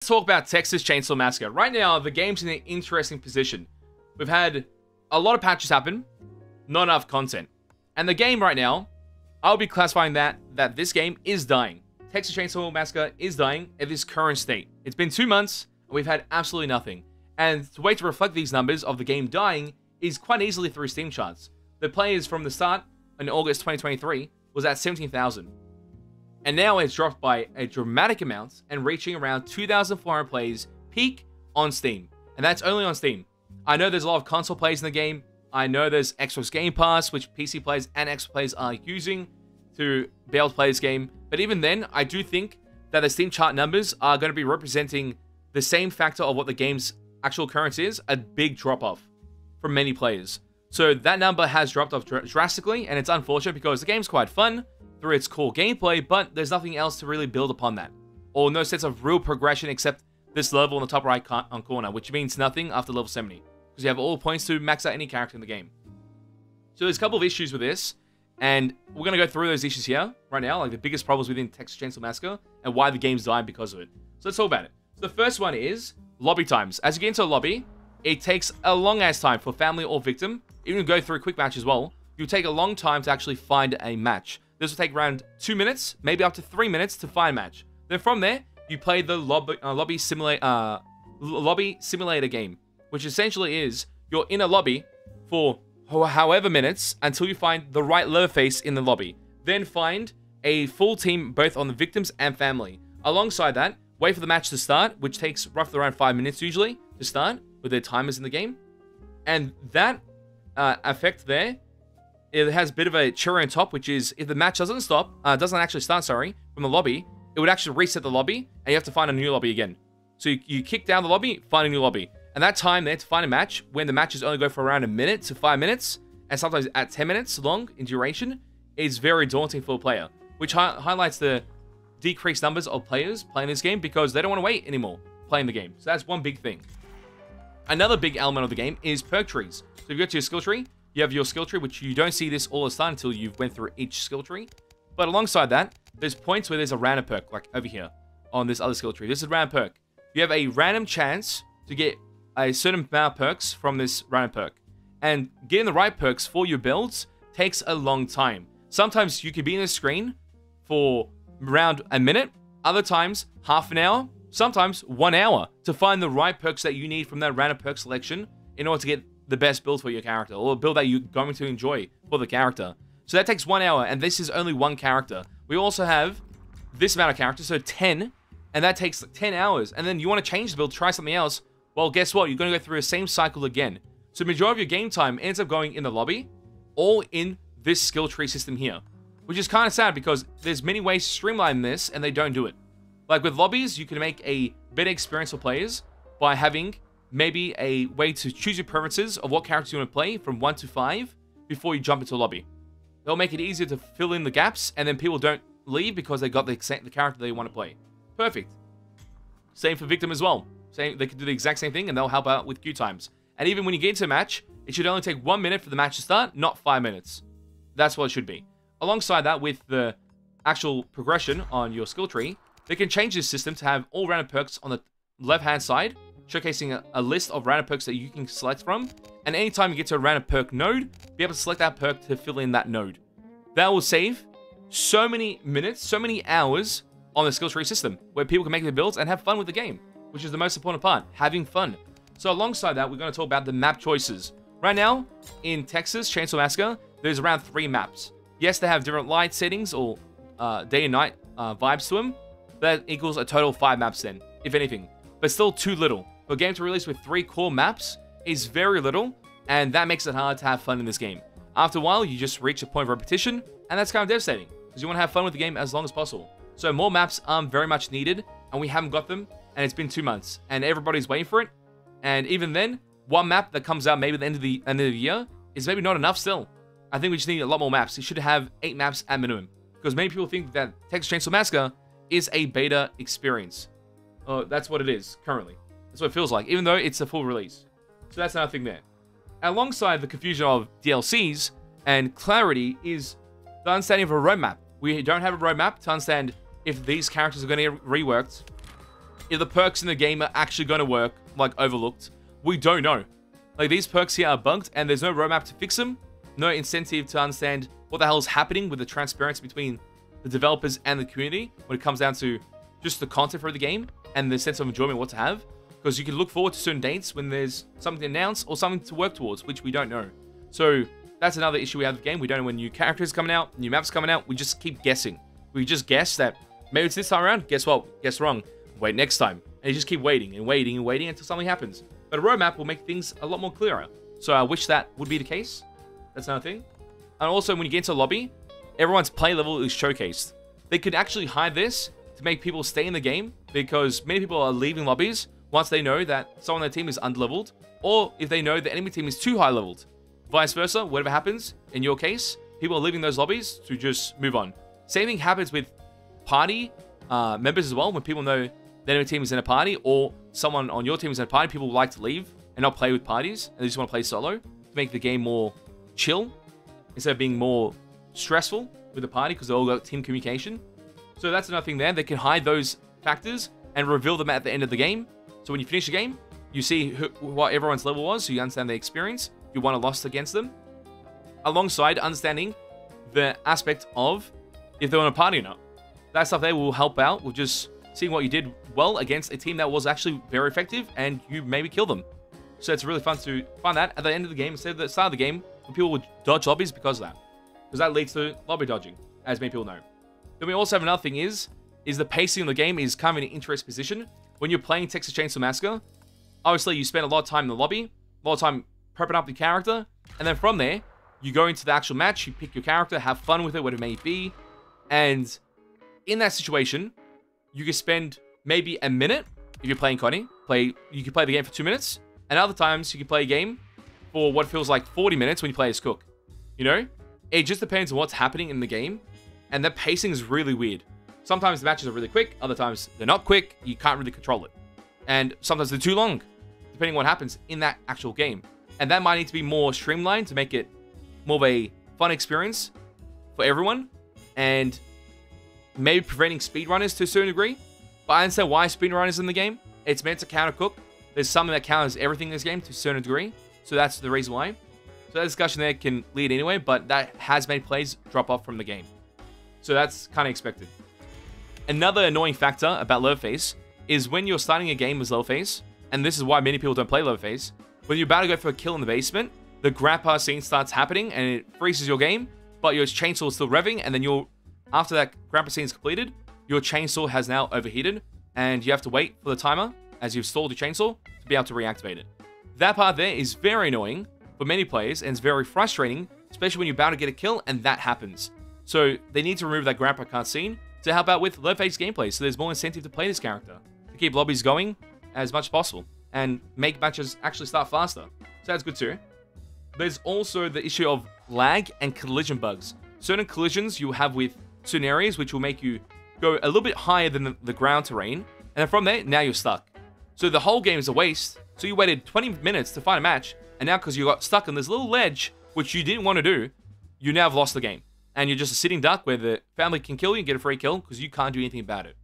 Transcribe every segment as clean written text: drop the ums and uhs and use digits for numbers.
Let's talk about Texas Chainsaw Massacre. Right now, the game's in an interesting position. We've had a lot of patches happen, not enough content. And the game right now, I'll be classifying that this game is dying. Texas Chainsaw Massacre is dying at this current state. It's been 2 months, and we've had absolutely nothing. And the way to reflect these numbers of the game dying is quite easily through Steam charts. The players from the start in August 2023 was at 17,000. And now it's dropped by a dramatic amount and reaching around 2,400 plays peak on Steam. And that's only on Steam. I know there's a lot of console players in the game. I know there's Xbox Game Pass, which PC players and Xbox players are using to be able to play this game. But even then, I do think that the Steam chart numbers are going to be representing the same factor of what the game's actual occurrence is, a big drop-off from many players. So that number has dropped off drastically, and it's unfortunate because the game's quite fun through its core gameplay, but there's nothing else to really build upon that. Or no sense of real progression except this level in the top right corner, which means nothing after level 70. Because you have all points to max out any character in the game. So there's a couple of issues with this, and we're going to go through those issues here right now, like the biggest problems within Texas Chainsaw Massacre, and why the game's dying because of it. So let's talk about it. So the first one is lobby times. As you get into a lobby, it takes a long-ass time for family or victim, even go through a quick match as well. You'll take a long time to actually find a match. This will take around 2 minutes, maybe up to 3 minutes to find a match. Then from there, you play the lobby simulator game, which essentially is you're in a lobby for however minutes until you find the right Leatherface in the lobby. Then find a full team both on the victims and family. Alongside that, wait for the match to start, which takes roughly around 5 minutes usually to start with their timers in the game. And that effect there, it has a bit of a cherry on top, which is if the match doesn't actually start, from the lobby, it would actually reset the lobby, and you have to find a new lobby again. So you kick down the lobby, find a new lobby. And that time there to find a match, when the matches only go for around 1 minute to 5 minutes, and sometimes at 10 minutes long in duration, is very daunting for a player, which highlights the decreased numbers of players playing this game because they don't want to wait anymore playing the game. So that's one big thing. Another big element of the game is perk trees. So if you go to your skill tree, you have your skill tree, which you don't see this all the time until you've went through each skill tree. But alongside that, there's points where there's a random perk, like over here on this other skill tree. This is a random perk. You have a random chance to get a certain amount of perks from this random perk. And getting the right perks for your builds takes a long time. Sometimes you could be in the screen for around a minute, other times half an hour, sometimes 1 hour to find the right perks that you need from that random perk selection in order to get the best build for your character, or a build that you're going to enjoy for the character. So that takes 1 hour, and this is only one character. We also have this amount of characters, so 10, and that takes 10 hours. And then you want to change the build, try something else. Well, guess what? You're going to go through the same cycle again. So the majority of your game time ends up going in the lobby, all in this skill tree system here, which is kind of sad because there's many ways to streamline this, and they don't do it. Like with lobbies, you can make a better experience for players by having maybe a way to choose your preferences of what characters you want to play from 1 to 5 before you jump into a lobby. They'll make it easier to fill in the gaps, and then people don't leave because they got the character they want to play. Perfect. Same for victim as well. They can do the exact same thing, and they'll help out with queue times. And even when you get into a match, it should only take 1 minute for the match to start, not 5 minutes. That's what it should be. Alongside that, with the actual progression on your skill tree, they can change this system to have all random perks on the left-hand side, showcasing a list of random perks that you can select from. And anytime you get to a random perk node, be able to select that perk to fill in that node. That will save so many minutes, so many hours on the skill tree system, where people can make their builds and have fun with the game, which is the most important part, having fun. So alongside that, we're going to talk about the map choices. Right now, in Texas Chainsaw Massacre, there's around 3 maps. Yes, they have different light settings or day and night vibes to them. That equals a total of 5 maps then, if anything. But still too little. For a game to release with 3 core maps is very little, and that makes it hard to have fun in this game. After a while, you just reach a point of repetition, and that's kind of devastating, because you want to have fun with the game as long as possible. So more maps are very much needed, and we haven't got them, and it's been 2 months, and everybody's waiting for it. And even then, one map that comes out maybe at the end of the year is maybe not enough still. I think we just need a lot more maps. You should have 8 maps at minimum, because many people think that Texas Chainsaw Massacre is a beta experience. That's what it is currently. That's what it feels like, even though it's a full release. So that's another thing there. Alongside the confusion of DLCs and clarity is the understanding of a roadmap. We don't have a roadmap to understand if these characters are going to get reworked if the perks in the game are actually going to work, like Overlooked, we don't know. Like, these perks here are bugged, and there's no roadmap to fix them. No incentive to understand what the hell is happening with the transparency between the developers and the community when it comes down to just the content for the game and the sense of enjoyment what to have. Because you can look forward to certain dates when there's something to announce or something to work towards, which we don't know. So that's another issue we have with the game. We don't know when new characters are coming out, new maps coming out. We just keep guessing. We just guess that maybe it's this time around. Guess what? Guess wrong. Wait next time. And you just keep waiting and waiting and waiting until something happens. But a roadmap will make things a lot more clearer. So I wish that would be the case. That's another thing. And also, when you get into a lobby, everyone's play level is showcased. They could actually hide this to make people stay in the game, because many people are leaving lobbies once they know that someone on their team is underleveled, or if they know the enemy team is too high leveled. Vice versa, whatever happens, in your case, people are leaving those lobbies to just move on. Same thing happens with party members as well. When people know the enemy team is in a party, or someone on your team is in a party, people like to leave and not play with parties, and they just want to play solo to make the game more chill, instead of being more stressful with the party, because they all got team communication. So that's another thing there. They can hide those factors and reveal them at the end of the game. So when you finish the game, you see what everyone's level was, so you understand the experience, if you won or lost against them, alongside understanding the aspect of if they're on a party or not. That stuff there will help out with just seeing what you did well against a team that was actually very effective, and you maybe kill them. So it's really fun to find that at the end of the game, instead of the start of the game, when people would dodge lobbies because of that. Because that leads to lobby dodging, as many people know. Then we also have another thing is the pacing of the game is kind of in an interesting position. When you're playing Texas Chainsaw Massacre, obviously you spend a lot of time in the lobby, a lot of time prepping up your character, and then from there, you go into the actual match, you pick your character, have fun with it, whatever it may be, and in that situation, you can spend maybe a minute, if you're playing Connie, you can play the game for 2 minutes, and other times you can play a game for what feels like 40 minutes when you play as Cook. You know? It just depends on what's happening in the game, and the pacing is really weird. Sometimes the matches are really quick, other times they're not quick, you can't really control it. And sometimes they're too long, depending on what happens in that actual game. And that might need to be more streamlined to make it more of a fun experience for everyone, and maybe preventing speedrunners to a certain degree. But I understand why speedrunners in the game. It's meant to counter Cook. There's something that counters everything in this game to a certain degree, so that's the reason why. So that discussion there can lead anyway, but that has made players drop off from the game. So that's kind of expected. Another annoying factor about Leatherface is when you're starting a game as Leatherface, and this is why many people don't play Leatherface, when you're about to go for a kill in the basement, the grandpa scene starts happening and it freezes your game, but your chainsaw is still revving, and then after that grandpa scene is completed, your chainsaw has now overheated, and you have to wait for the timer as you've stalled your chainsaw to be able to reactivate it. That part there is very annoying for many players, and it's very frustrating, especially when you're about to get a kill and that happens. So they need to remove that grandpa cutscene to help out with Leatherface gameplay, so there's more incentive to play this character, to keep lobbies going as much as possible, and make matches actually start faster. So that's good too. There's also the issue of lag and collision bugs. Certain collisions you have with certain areas which will make you go a little bit higher than the ground terrain, and then from there, now you're stuck. So the whole game is a waste. So you waited 20 minutes to find a match, and now because you got stuck on this little ledge, which you didn't want to do, you now have lost the game. And you're just a sitting duck where the family can kill you and get a free kill because you can't do anything about it.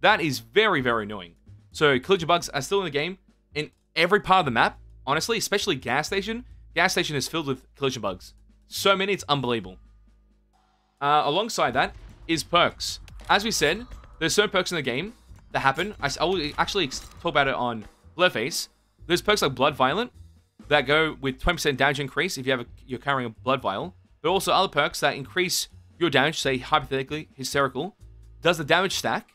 That is very, very annoying. So collision bugs are still in the game in every part of the map, honestly, especially gas station. Gas station is filled with collision bugs. So many, it's unbelievable. Alongside that is perks. As we said, there's certain perks in the game that happen. I will actually talk about it on Leatherface. There's perks like Blood Violent that go with 20% damage increase if you're carrying a Blood Vial. But also other perks that increase your damage, say hypothetically, Hysterical. Does the damage stack?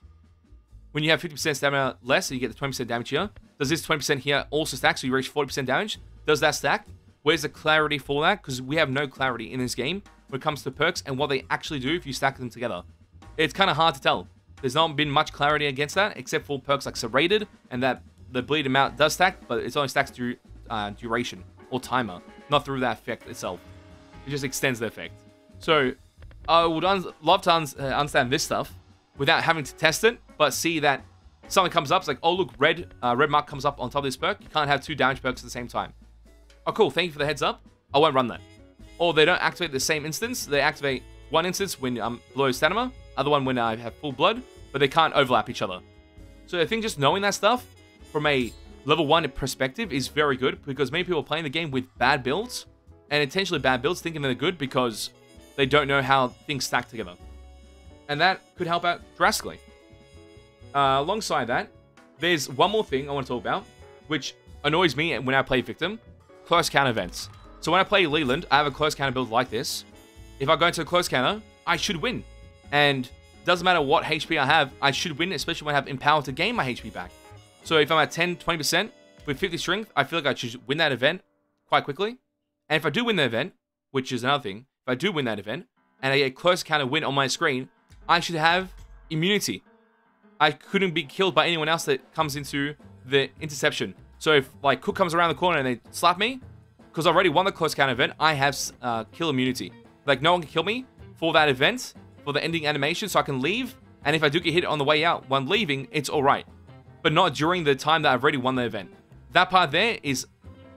When you have 50% stamina less, and you get the 20% damage here. Does this 20% here also stack, so you reach 40% damage? Does that stack? Where's the clarity for that? Because we have no clarity in this game when it comes to perks and what they actually do if you stack them together. It's kind of hard to tell. There's not been much clarity against that, except for perks like Serrated, and that the bleed amount does stack, but it's only stacks through duration or timer, not through that effect itself. It just extends the effect. So I would love to understand this stuff without having to test it, but see that something comes up, it's like, oh look, red mark comes up on top of this perk. You can't have two damage perks at the same time. Oh cool, thank you for the heads up. I won't run that. Or they don't activate the same instance. They activate one instance when I'm below stamina, other one when I have full blood, but they can't overlap each other. So I think just knowing that stuff from a level 1 perspective is very good, because many people are playing the game with bad builds, and intentionally bad builds, thinking they're good because they don't know how things stack together. And that could help out drastically. Alongside that, there's one more thing I want to talk about, which annoys me when I play Victim: close counter events. So when I play Leland, I have a close counter build like this. If I go into a close counter, I should win. And doesn't matter what HP I have, I should win, especially when I have Empower to gain my HP back. So if I'm at 10, 20% with 50 strength, I feel like I should win that event quite quickly. And if I do win the event, which is another thing, if I do win that event, and I get a close counter win on my screen, I should have immunity. I couldn't be killed by anyone else that comes into the interception. So if like Cook comes around the corner and they slap me, because I already won the close counter event, I have kill immunity. Like no one can kill me for that event, for the ending animation, so I can leave. And if I do get hit on the way out when leaving, it's alright. But not during the time that I've already won the event. That part there is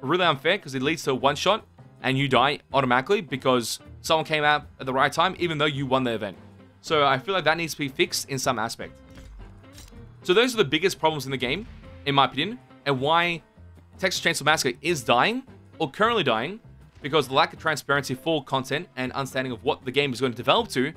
really unfair, because it leads to a one-shot and you die automatically because someone came out at the right time, even though you won the event. So I feel like that needs to be fixed in some aspect. So those are the biggest problems in the game, in my opinion, and why Texas Chainsaw Massacre is dying, or currently dying, because the lack of transparency for content and understanding of what the game is going to develop to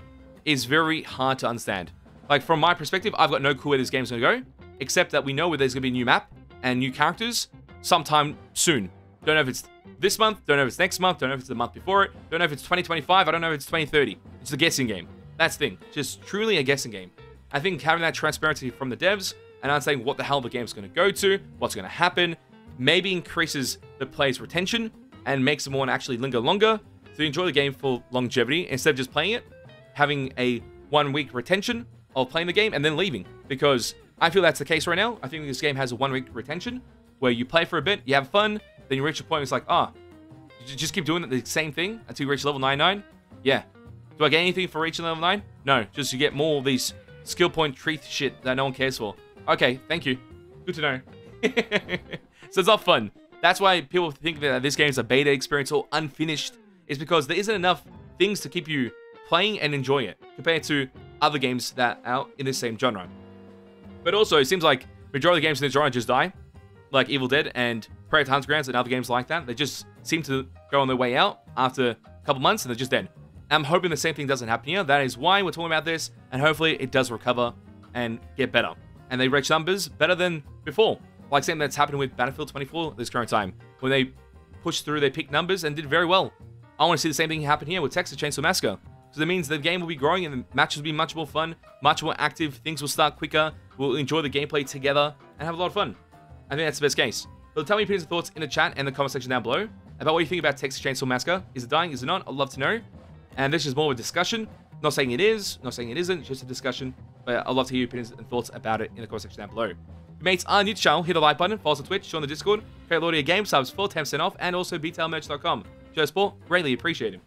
is very hard to understand. Like, from my perspective, I've got no clue where this game is going to go, except that we know where there's going to be a new map and new characters sometime soon. Don't know if it's this month, don't know if it's next month, don't know if it's the month before it, don't know if it's 2025, I don't know if it's 2030. It's a guessing game. That's the thing. Just truly a guessing game. I think having that transparency from the devs and understanding what the hell the game's going to go to, what's going to happen, maybe increases the player's retention and makes them want to actually linger longer to enjoy the game for longevity instead of just playing it, having a 1 week retention of playing the game and then leaving. Because I feel that's the case right now. I think this game has a 1 week retention where you play for a bit, you have fun, then you reach a point where it's like, you just keep doing the same thing until you reach level 99? Yeah. Do I get anything for reaching level 9? No, just you get more of these skill point tree shit that no one cares for. Okay, thank you. Good to know. So it's not fun. That's why people think that this game is a beta experience or unfinished. It's because there isn't enough things to keep you playing and enjoying it compared to other games that are out in the same genre. But also, it seems like majority of the games in this genre just die. Like Evil Dead and Predator Hunter's Grounds and other games like that. They just seem to go on their way out after a couple months and they're just dead. I'm hoping the same thing doesn't happen here. That is why we're talking about this, and hopefully it does recover and get better. And they reach numbers better than before. Like something that's happening with Battlefield 24 this current time, when they pushed through their peak numbers and did very well. I want to see the same thing happen here with Texas Chainsaw Massacre. So that means the game will be growing and the matches will be much more fun, much more active, things will start quicker, we'll enjoy the gameplay together, and have a lot of fun. I think that's the best case. But tell me your opinions and thoughts in the chat and the comment section down below about what you think about Texas Chainsaw Massacre. Is it dying? Is it not? I'd love to know. And this is more of a discussion. Not saying it is, not saying it isn't, just a discussion. But I'd love to hear your opinions and thoughts about it in the comment section down below. If your mates are new to the channel, hit the like button, follow us on Twitch, join the Discord, create Lordy a game subs for 10% off, and also BTLmerch.com. Joe Sport, greatly appreciate it.